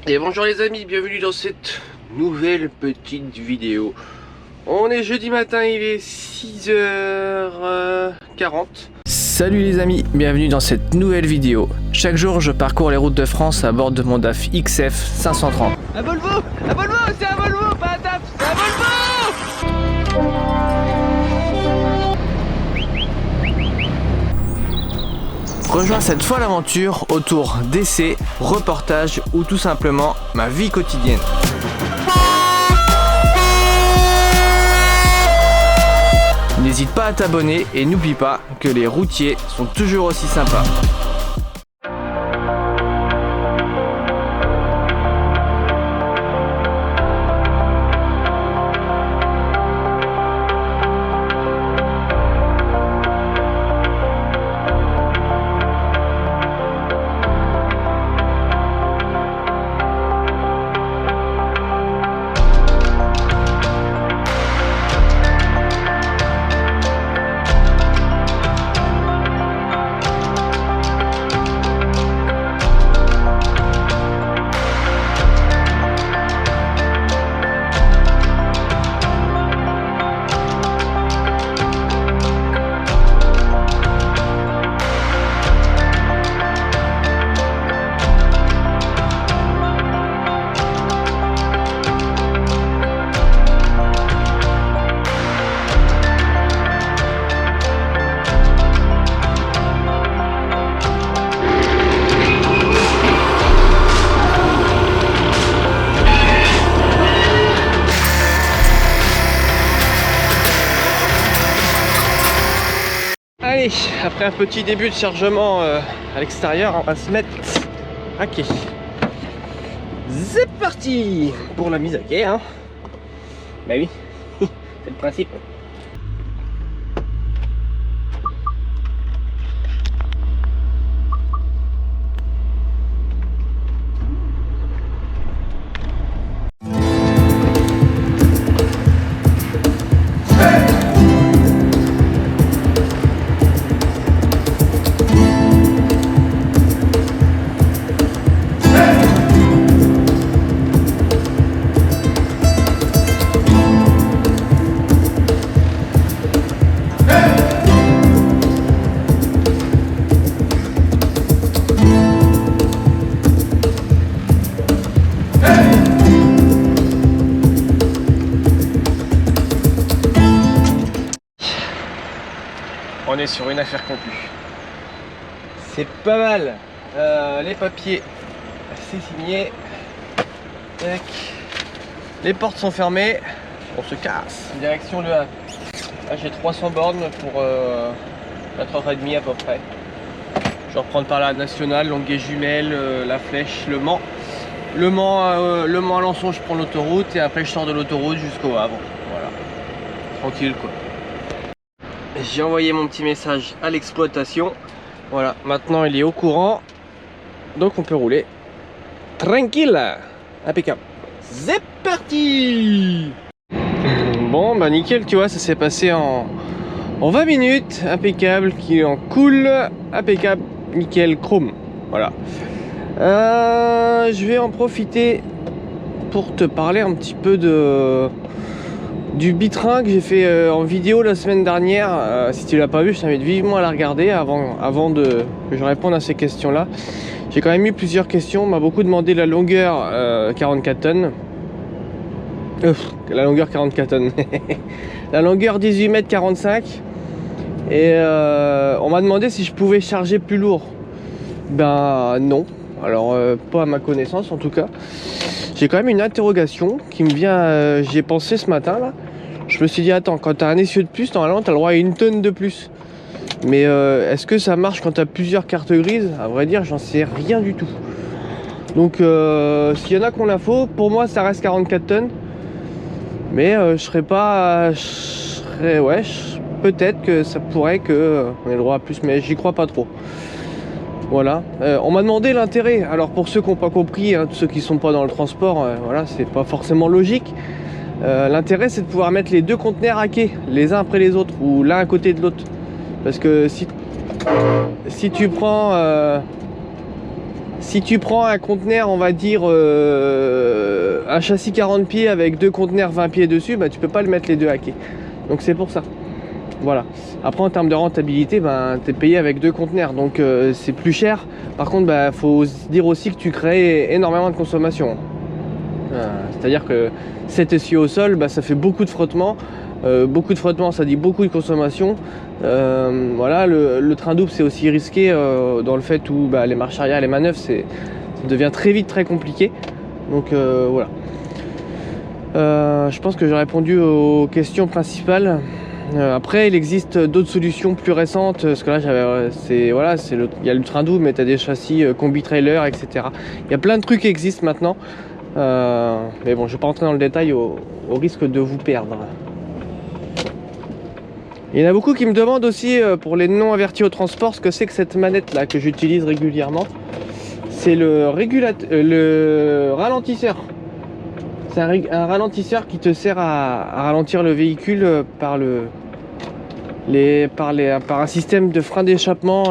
Et bonjour les amis, bienvenue dans cette nouvelle petite vidéo. On est jeudi matin, il est 6h40. Salut les amis, bienvenue dans cette nouvelle vidéo. Chaque jour je parcours les routes de France à bord de mon DAF XF 530. Un Volvo, c'est un Volvo, pas un DAF, c'est un Volvo. Rejoins cette fois l'aventure autour d'essais, reportages ou tout simplement ma vie quotidienne. N'hésite pas à t'abonner et n'oublie pas que les routiers sont toujours aussi sympas. Allez, après un petit début de chargement à l'extérieur, on va se mettre à quai. C'est parti pour la mise à quai, hein. Bah oui, c'est le principe. On est sur une affaire conclue. C'est pas mal. Les papiers, c'est signé. Tac. Les portes sont fermées. On se casse. Direction Le Havre. Là, j'ai 300 bornes pour 4h30 à peu près. Je vais reprendre par la nationale, Longuet Jumelle, La Flèche, Le Mans. Le Mans à Alençon, je prends l'autoroute et après je sors de l'autoroute jusqu'au Havre. Voilà. Tranquille quoi. J'ai envoyé mon petit message à l'exploitation. Voilà, maintenant il est au courant. Donc on peut rouler. Tranquille. Impeccable. C'est parti. Bon bah nickel, tu vois, ça s'est passé en 20 minutes. Impeccable, qui est en cool. Impeccable, nickel, chrome. Voilà. Je vais en profiter pour te parler un petit peu du bitrain que j'ai fait en vidéo la semaine dernière. Si tu l'as pas vu, je t'invite vivement à la regarder avant que je réponde à ces questions là. J'ai quand même eu plusieurs questions. On m'a beaucoup demandé la longueur 44 tonnes. La longueur 44 tonnes. La longueur 18 mètres 45. Et on m'a demandé si je pouvais charger plus lourd. Ben non. Alors pas à ma connaissance en tout cas. J'ai quand même une interrogation qui me vient, j'ai pensé ce matin là. Je me suis dit attends, quand t'as un essieu de plus, normalement t'as le droit à 1 tonne de plus. Mais est-ce que ça marche quand t'as plusieurs cartes grises? À vrai dire, j'en sais rien du tout. Donc s'il y en a qu'on la faut, pour moi ça reste 44 tonnes. Mais je serais pas... peut-être que ça pourrait que on ait le droit à plus, mais j'y crois pas trop. Voilà. On m'a demandé l'intérêt. Alors pour ceux qui n'ont pas compris, hein, ceux qui sont pas dans le transport, voilà, c'est pas forcément logique. L'intérêt c'est de pouvoir mettre les deux conteneurs à quai, les uns après les autres, ou l'un à côté de l'autre. Parce que si tu prends Si tu prends un conteneur, on va dire un châssis 40 pieds avec 2 conteneurs 20 pieds dessus, bah, tu peux pas le mettre les deux à quai. Donc c'est pour ça. Voilà. Après en termes de rentabilité, ben, tu es payé avec 2 conteneurs, donc c'est plus cher. Par contre, bah, faut se dire aussi que tu crées énormément de consommation. C'est-à-dire que 7 essieux au sol, bah, ça fait beaucoup de frottement. Beaucoup de frottement, ça dit beaucoup de consommation. Voilà, le train double c'est aussi risqué dans le fait où bah, les marches arrière, les manœuvres, ça devient très vite très compliqué. Donc voilà. Je pense que j'ai répondu aux questions principales. Après, il existe d'autres solutions plus récentes, parce que là, il y a le train double, mais tu as des châssis combi trailer, etc. Il y a plein de trucs qui existent maintenant. Mais bon, je vais pas rentrer dans le détail au risque de vous perdre. Il y en a beaucoup qui me demandent aussi pour les non avertis au transport ce que c'est que cette manette là que j'utilise régulièrement. C'est le ralentisseur. C'est un ralentisseur qui te sert à ralentir le véhicule par un système de frein d'échappement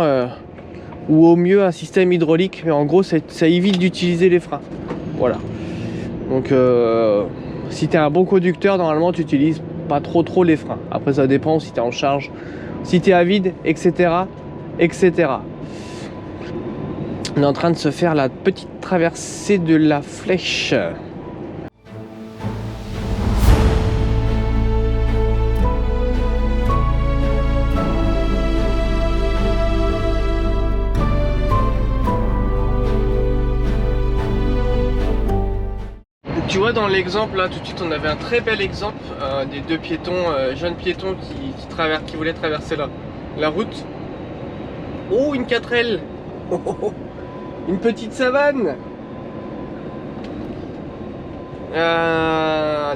ou au mieux un système hydraulique. Mais en gros, ça évite d'utiliser les freins. Voilà. Donc si tu es un bon conducteur, normalement tu utilises pas trop les freins. Après ça dépend si tu es en charge, si tu es à vide, etc. etc. On est en train de se faire la petite traversée de la Flèche. Tu vois dans l'exemple là tout de suite on avait un très bel exemple des deux piétons, jeunes piétons qui voulaient traverser la route. Oh, une 4L. Une petite savane.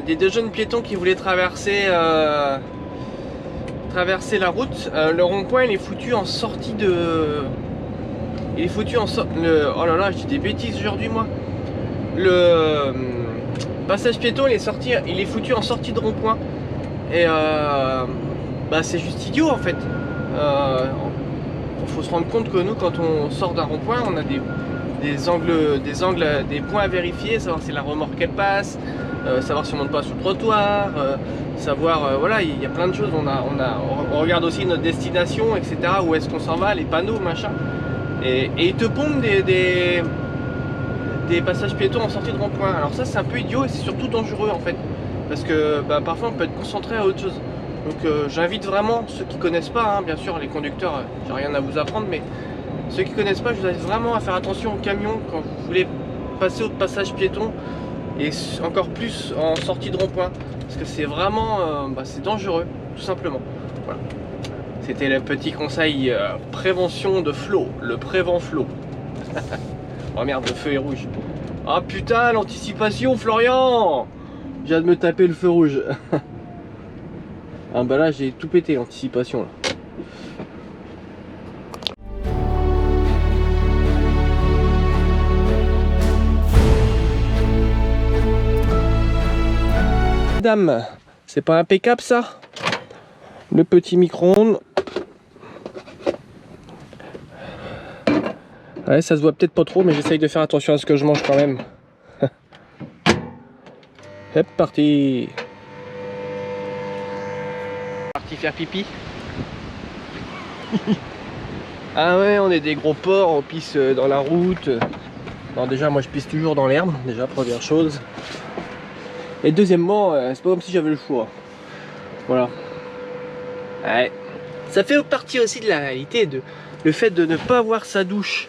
Des deux jeunes piétons qui voulaient traverser la route. Le rond-point il est foutu en sortie de... Il est foutu en oh là là, je dis des bêtises aujourd'hui moi. Le passage piéton il est foutu en sortie de rond-point. Et bah c'est juste idiot en fait. Faut se rendre compte que nous quand on sort d'un rond-point on a des angles, des points à vérifier, savoir si la remorque elle passe, savoir si on monte pas sur le trottoir, savoir voilà, il y a plein de choses. On regarde aussi notre destination, etc. Où est-ce qu'on s'en va, les panneaux, machin. Et ils te pondent des passages piétons en sortie de rond-point. Alors ça c'est un peu idiot et c'est surtout dangereux en fait. Parce que bah, parfois on peut être concentré à autre chose. Donc j'invite vraiment ceux qui connaissent pas, hein, bien sûr les conducteurs, j'ai rien à vous apprendre, mais ceux qui connaissent pas, je vous invite vraiment à faire attention aux camions quand vous voulez passer au passage piéton et encore plus en sortie de rond-point. Parce que c'est vraiment, c'est dangereux, tout simplement. Voilà. C'était le petit conseil prévention de flow, le prévent flow. Oh merde, le feu est rouge. Ah putain, l'anticipation, Florian! Je viens de me taper le feu rouge. Ah bah là, j'ai tout pété, l'anticipation là. Dame, c'est pas impeccable ça? Le petit micro-ondes. Ouais, ça se voit peut-être pas trop, mais j'essaye de faire attention à ce que je mange quand même. C'est parti. Parti faire pipi. Ah ouais, on est des gros porcs, on pisse dans la route. Non, déjà moi je pisse toujours dans l'herbe, déjà première chose. Et deuxièmement, c'est pas comme si j'avais le choix. Voilà. Ouais. Ça fait partie aussi de la réalité, le fait de ne pas avoir sa douche,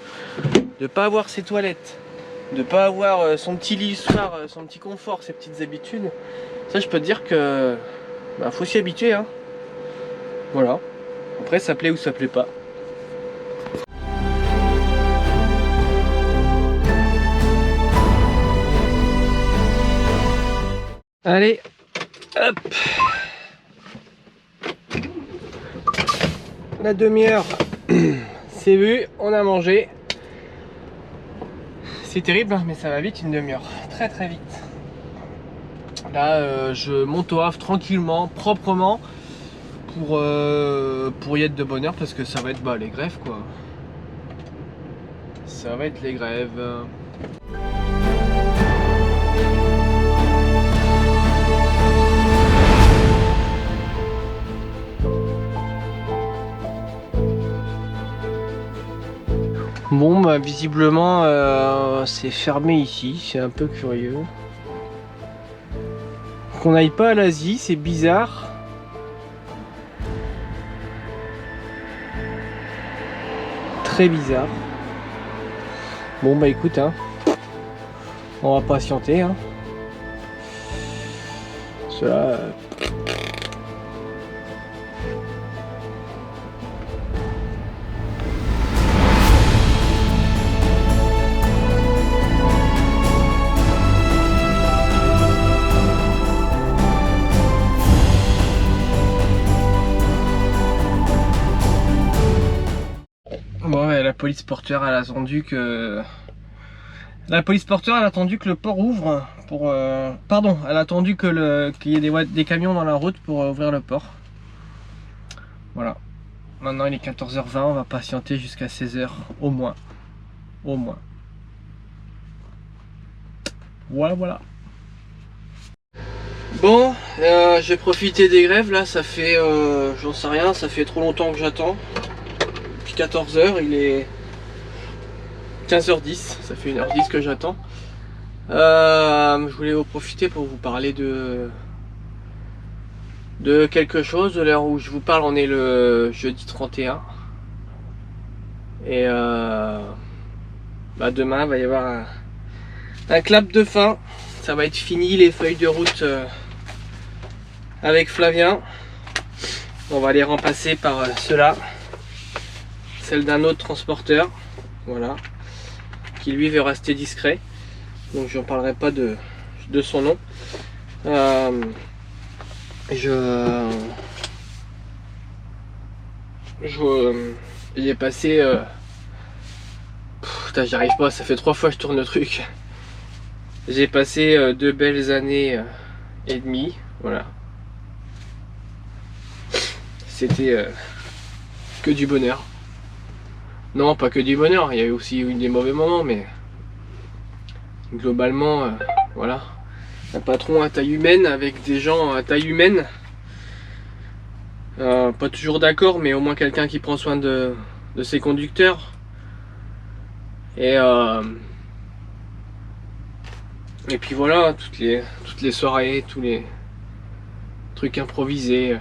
de pas avoir ses toilettes, de pas avoir son petit lit soir, son petit confort, ses petites habitudes. Ça je peux te dire que bah, faut s'y habituer hein. Voilà. Après ça plaît ou ça plaît pas. Allez, hop. La demi-heure, c'est vu, on a mangé. C'est terrible, hein, mais ça va vite une demi-heure, très très vite. Là, je monte au Havre tranquillement, proprement, pour y être de bonne heure, parce que ça va être les greffes quoi. ça va être les grèves. Bon bah visiblement c'est fermé ici, c'est un peu curieux. Qu'on n'aille pas à l'Asie, c'est bizarre. Très bizarre. Bon bah écoute, hein, on va patienter. Hein. Cela... Bon, ouais, la police portuaire elle a attendu que... La police portuaire elle a attendu que le port ouvre pour... Pardon, elle a attendu que qu'il y ait des camions dans la route pour ouvrir le port. Voilà. Maintenant il est 14h20, on va patienter jusqu'à 16h au moins. Au moins. Voilà, voilà. Bon, j'ai profité des grèves là, ça fait... j'en sais rien, ça fait trop longtemps que j'attends. 14h, il est 15h10, ça fait 1h10 que j'attends. Je voulais en profiter pour vous parler de quelque chose. De l'heure où je vous parle, on est le jeudi 31. Et bah demain, il va y avoir un clap de fin. Ça va être fini, les feuilles de route avec Flavien. On va les remplacer par ceux-là. Celle d'un autre transporteur, voilà, qui lui veut rester discret, donc je n'en parlerai pas de son nom. J'ai passé putain, j'y arrive pas, ça fait 3 fois que je tourne le truc. J'ai passé 2 belles années et demie, voilà. C'était que du bonheur. Non, pas que du bonheur, il y a eu aussi eu des mauvais moments, mais globalement, voilà. Un patron à taille humaine avec des gens à taille humaine. Pas toujours d'accord, mais au moins quelqu'un qui prend soin de ses conducteurs. Et puis voilà, toutes les soirées, tous les trucs improvisés.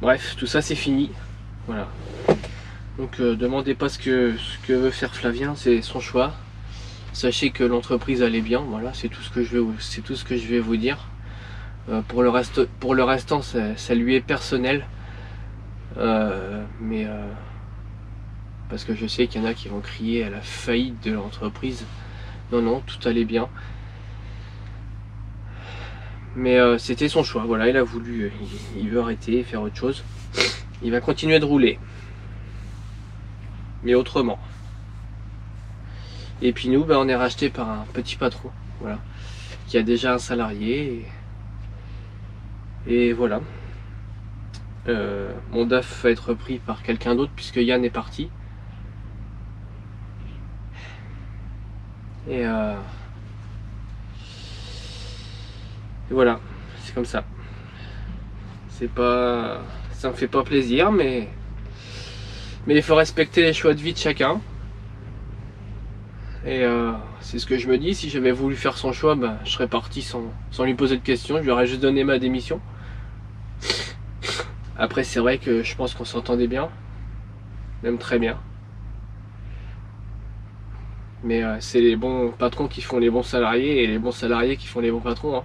Bref, tout ça c'est fini. Voilà. Donc demandez pas ce que veut faire Flavien, c'est son choix. Sachez que l'entreprise allait bien, voilà, c'est tout ce que je vais vous dire. Pour le restant, ça lui est personnel. Mais parce que je sais qu'il y en a qui vont crier à la faillite de l'entreprise. Non, non, tout allait bien. Mais c'était son choix, voilà, il a voulu, il veut arrêter, faire autre chose. Il va continuer de rouler. Mais autrement. Et puis nous, on est racheté par un petit patron, voilà, qui a déjà un salarié. Et voilà. Mon DAF va être repris par quelqu'un d'autre puisque Yann est parti. Et voilà, c'est comme ça. C'est pas, ça me fait pas plaisir, mais il faut respecter les choix de vie de chacun. Et c'est ce que je me dis. Si j'avais voulu faire son choix, je serais parti sans lui poser de questions. Je lui aurais juste donné ma démission. Après, c'est vrai que je pense qu'on s'entendait bien, même très bien. Mais c'est les bons patrons qui font les bons salariés et les bons salariés qui font les bons patrons. Hein.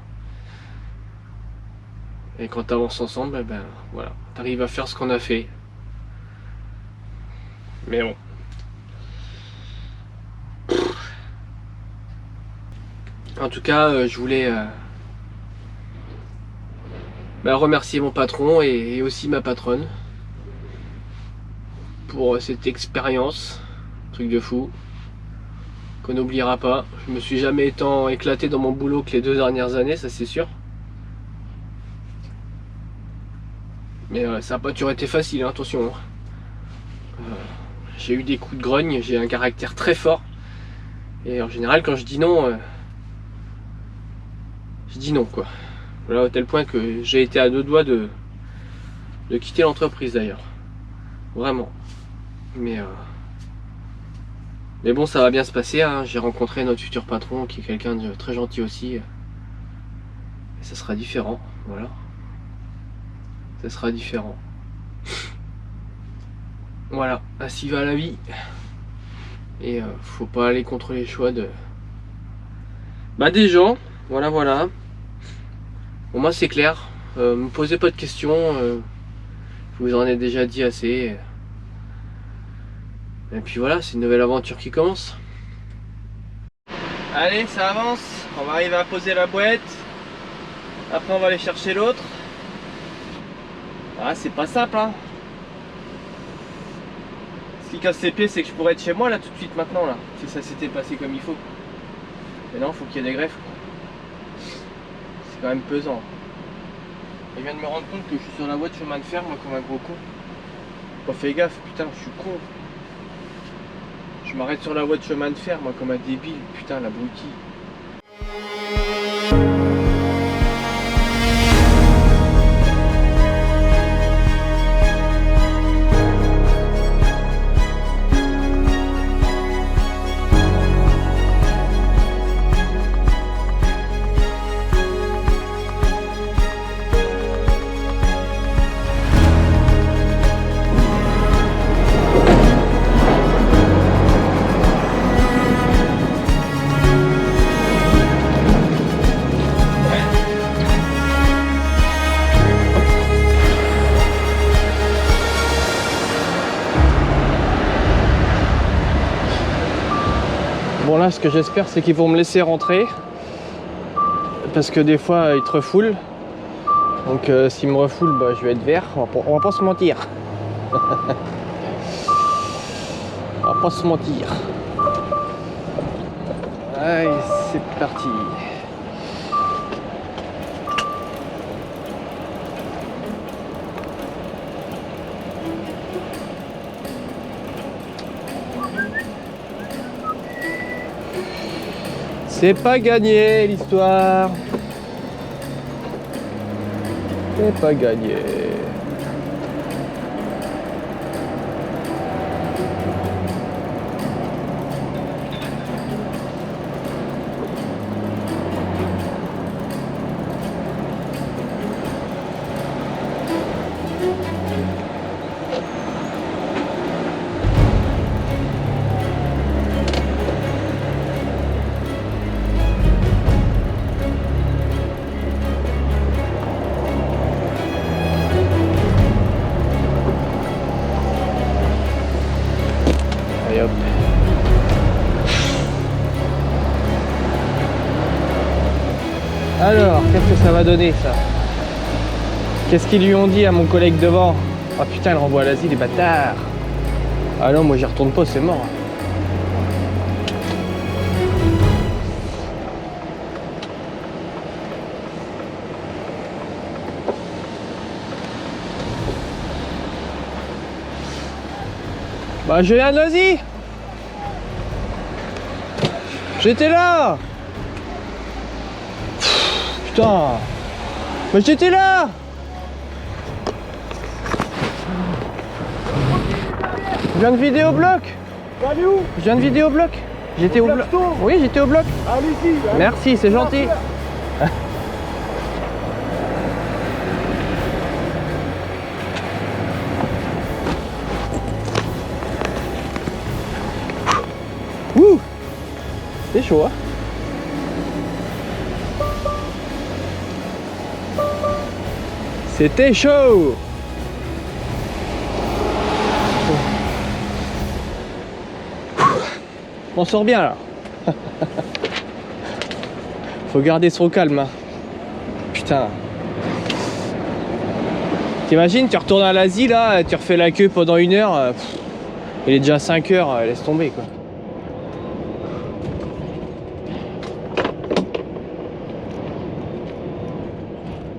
Et quand t'avances ensemble, voilà, t'arrives à faire ce qu'on a fait. Mais bon. En tout cas, je voulais remercier mon patron et aussi ma patronne pour cette expérience, truc de fou, qu'on n'oubliera pas. Je me suis jamais tant éclaté dans mon boulot que les 2 dernières années, ça c'est sûr. Mais ça n'a pas toujours été facile, hein, attention. j'ai eu des coups de grogne, j'ai un caractère très fort. Et en général, quand je dis non, je dis non quoi. Voilà, au tel point que j'ai été à 2 doigts de quitter l'entreprise d'ailleurs. Vraiment. Mais bon, ça va bien se passer, hein. J'ai rencontré notre futur patron qui est quelqu'un de très gentil aussi. Et ça sera différent, voilà. Ça sera différent. Voilà, ainsi va la vie. Et faut pas aller contre les choix des gens. Voilà, voilà. Bon, moi c'est clair. Me posez pas de questions. Je vous en ai déjà dit assez. Et puis voilà, c'est une nouvelle aventure qui commence. Allez, ça avance. On va arriver à poser la boîte. Après on va aller chercher l'autre. Ah, c'est pas simple, hein. Ce qui casse les pieds, c'est que je pourrais être chez moi là tout de suite maintenant là, si ça s'était passé comme il faut. Mais non, faut qu'il y ait des greffes. C'est quand même pesant. Et je viens de me rendre compte que je suis sur la voie de chemin de fer, moi, comme un gros con. Pas fait gaffe, putain, je suis con. Je m'arrête sur la voie de chemin de fer, moi, comme un débile, putain, l'abruti. Bon là, ce que j'espère, c'est qu'ils vont me laisser rentrer. Parce que des fois, ils te refoulent. Donc s'ils me refoulent, bah, je vais être vert. On va pas se mentir. On va pas se mentir. Allez, c'est parti. C'est pas gagné l'histoire. C'est pas gagné. Allez hop. Alors, qu'est-ce que ça va donner ça? Qu'est-ce qu'ils lui ont dit à mon collègue devant? Oh putain, il renvoie à l'asile, les bâtards. Ah non, moi j'y retourne pas, c'est mort. Bah je viens, vas-y. J'étais là. Putain. Mais j'étais là. Je viens de vidéobloc. Allez où? Je viens de vidéobloc. J'étais au bloc. Oui, j'étais au bloc. Allez-y. Merci, c'est gentil. Ouh, c'est chaud, hein. C'était chaud. On sort bien là. Faut garder son calme, hein. Putain. T'imagines, tu retournes à l'Asie là, tu refais la queue pendant 1 heure. Il est déjà 5 heures, laisse tomber quoi.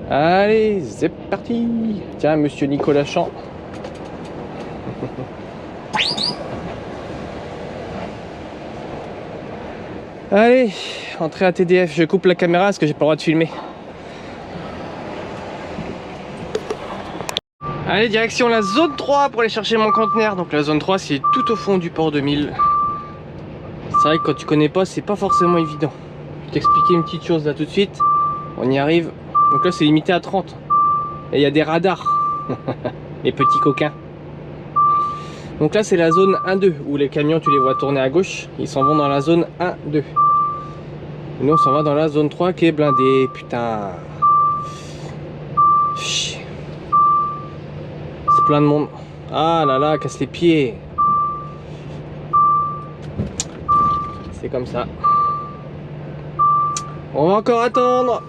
Allez, c'est parti. Tiens, monsieur Nicolas Champ. Allez, entrée à TDF, je coupe la caméra parce que j'ai pas le droit de filmer. Allez, direction la zone 3 pour aller chercher mon conteneur. Donc la zone 3 c'est tout au fond du port de Mille. C'est vrai que quand tu connais pas, c'est pas forcément évident. Je vais t'expliquer une petite chose là tout de suite. On y arrive. Donc là c'est limité à 30. Et il y a des radars. Les petits coquins. Donc là c'est la zone 1-2 où les camions tu les vois tourner à gauche. Ils s'en vont dans la zone 1-2. Et nous on s'en va dans la zone 3 qui est blindée. Putain. Chier. C'est plein de monde. Ah là là, casse les pieds. C'est comme ça. On va encore attendre.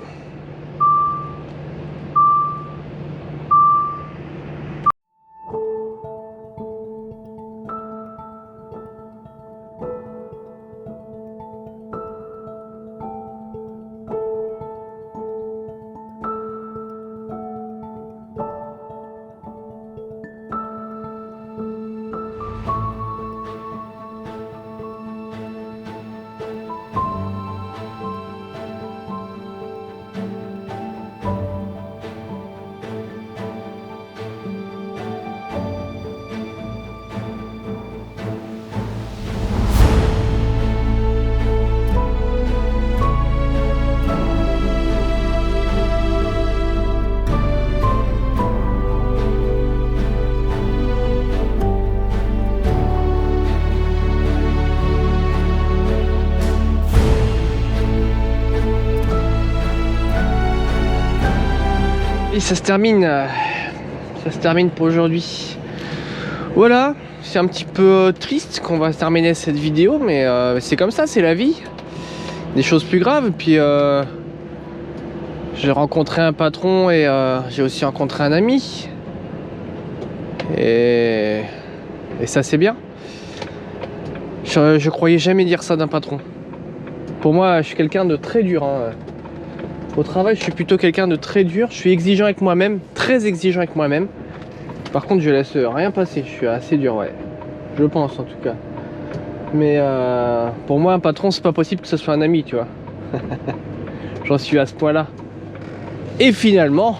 Et ça se termine pour aujourd'hui. Voilà, c'est un petit peu triste qu'on va terminer cette vidéo, mais c'est comme ça, c'est la vie. Des choses plus graves. Puis j'ai rencontré un patron et j'ai aussi rencontré un ami. Et ça c'est bien. Je croyais jamais dire ça d'un patron. Pour moi, je suis quelqu'un de très dur. Hein. Au travail, je suis plutôt quelqu'un de très dur. Je suis exigeant avec moi-même, très exigeant avec moi-même. Par contre, je laisse rien passer. Je suis assez dur, ouais. Je pense en tout cas. Mais pour moi, un patron, c'est pas possible que ce soit un ami, tu vois. J'en suis à ce point-là. Et finalement,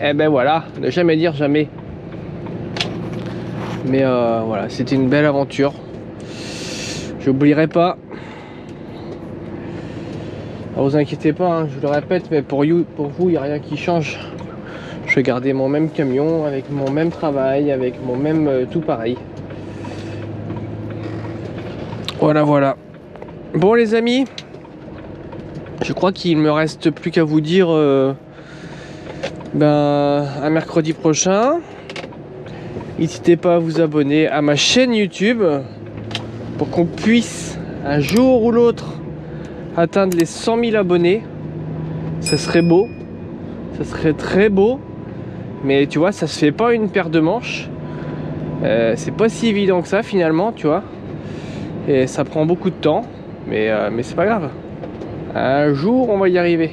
eh ben voilà, ne jamais dire jamais. Mais voilà, c'était une belle aventure. J'oublierai pas. Alors, vous inquiétez pas, hein, je vous le répète, mais pour vous, il n'y a rien qui change. Je vais garder mon même camion, avec mon même travail, avec mon même tout pareil. Voilà, voilà. Bon les amis, je crois qu'il me reste plus qu'à vous dire à mercredi prochain. N'hésitez pas à vous abonner à ma chaîne YouTube pour qu'on puisse un jour ou l'autre atteindre les 100 000 abonnés. Ça serait beau, ça serait très beau, mais tu vois, ça se fait pas une paire de manches. C'est pas si évident que ça finalement, tu vois, et ça prend beaucoup de temps, mais c'est pas grave, un jour on va y arriver.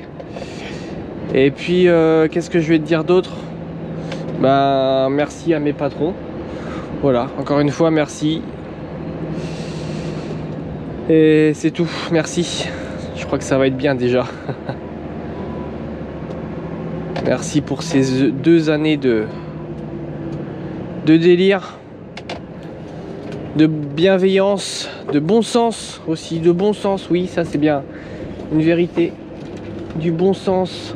Et puis qu'est-ce que je vais te dire d'autre? Merci à mes patrons, voilà, encore une fois merci, et c'est tout, merci. Je crois que ça va être bien déjà. Merci pour ces 2 années de délire, de bienveillance, de bon sens aussi, de bon sens, oui, ça c'est bien, une vérité, du bon sens,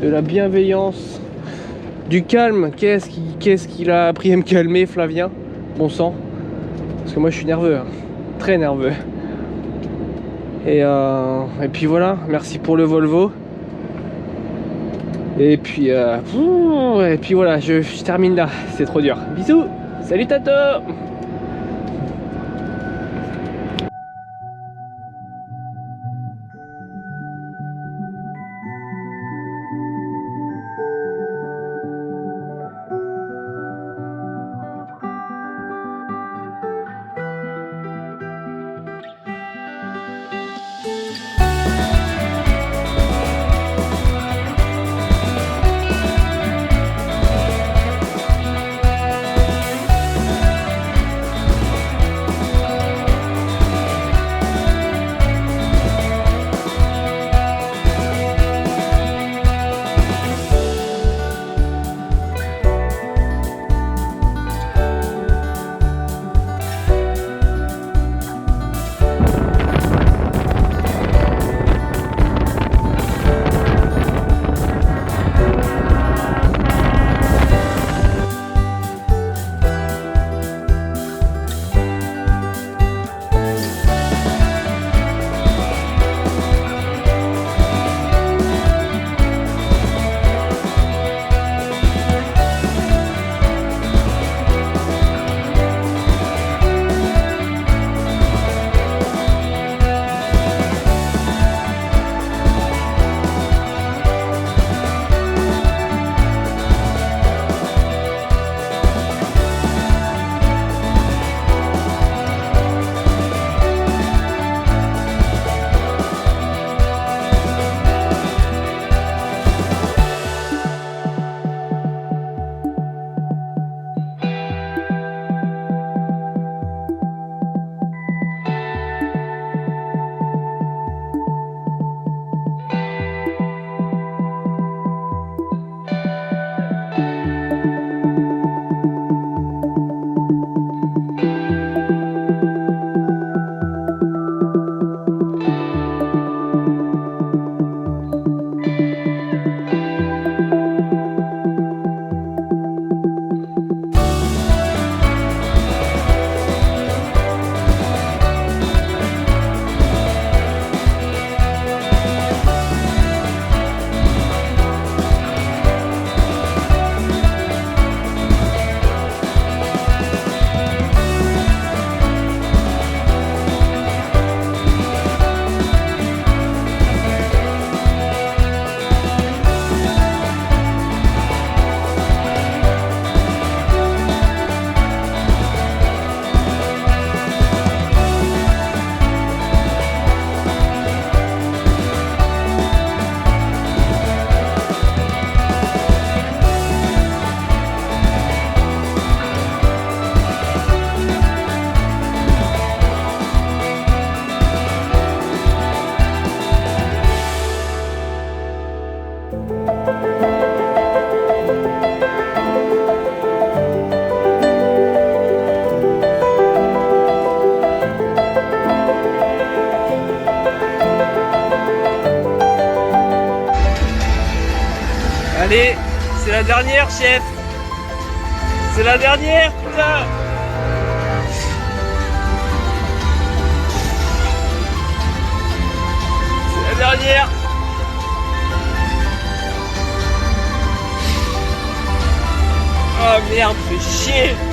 de la bienveillance, du calme. Qu'est-ce qu'il a appris à me calmer, Flavien? Bon sang, parce que moi je suis nerveux, hein, très nerveux. Et puis voilà, merci pour le Volvo. Et puis voilà, je termine là, c'est trop dur. Bisous, salut Tato. Allez, c'est la dernière, chef. C'est la dernière, putain. C'est la dernière. Oh merde, fais chier.